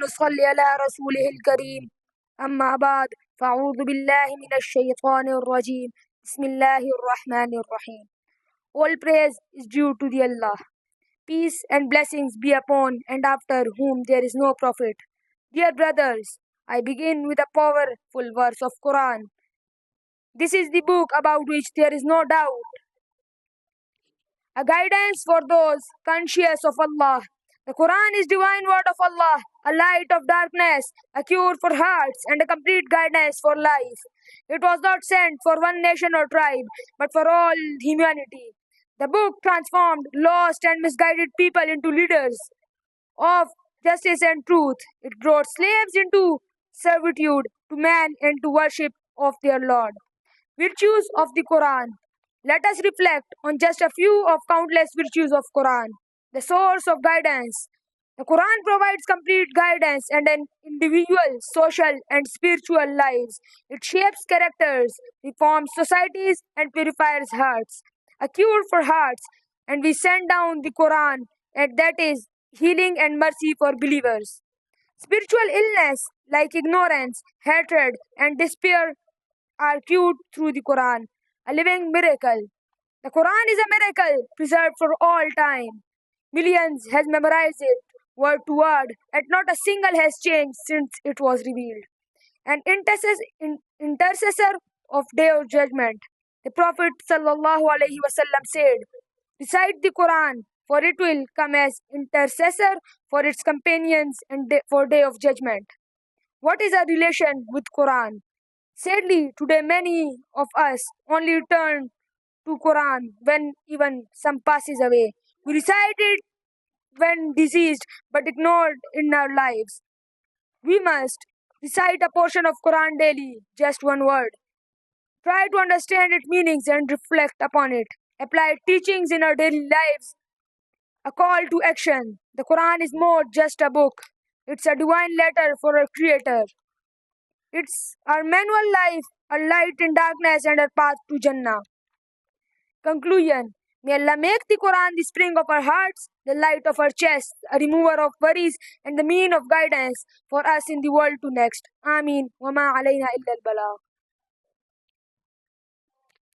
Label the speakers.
Speaker 1: نصلي على رسوله الكريم أما بعد فأعوذ بالله من الشيطان الرجيم بسم الله الرحمن الرحيم. All praise is due to the Allah. Peace and blessings be upon and after whom there is no prophet. Dear brothers, I begin with a powerful verse of Quran. This is the book about which there is no doubt. A guidance for those conscious of Allah. The Quran is divine word of Allah, a light of darkness, a cure for hearts, and a complete guidance for life. It was not sent for one nation or tribe, but for all humanity. The book transformed lost and misguided people into leaders of justice and truth. It brought slaves into servitude to man and to worship of their Lord. Virtues of the Quran. Let us reflect on just a few of countless virtues of Quran. The source of guidance. The Quran provides complete guidance and an individual, social, and spiritual lives. It shapes characters, reforms societies, and purifies hearts. A cure for hearts, and we send down the Quran, and that is healing and mercy for believers. Spiritual illness like ignorance, hatred, and despair are cured through the Quran, a living miracle. The Quran is a miracle preserved for all time. Millions has memorized it word to word, and not a single has changed since it was revealed. An intercessor of Day of Judgment. The Prophet ﷺ said, recite the Quran, for it will come as intercessor for its companions and for Day of Judgment. What is our relation with Quran? Sadly, today many of us only turn to Quran when even some passes away. We recite it when diseased but ignored in our lives. We must recite a portion of Quran daily, just one word. Try to understand its meanings and reflect upon it. Apply teachings in our daily lives. A call to action. The Quran is more just a book. It's a divine letter for our Creator. It's our manual life, a light in darkness and a path to Jannah. Conclusion. May Allah make the Quran the spring of our hearts, the light of our chest, a remover of worries, and the mean of guidance for us in the world to next. Ameen. Wa ma alayna illa al-balagh.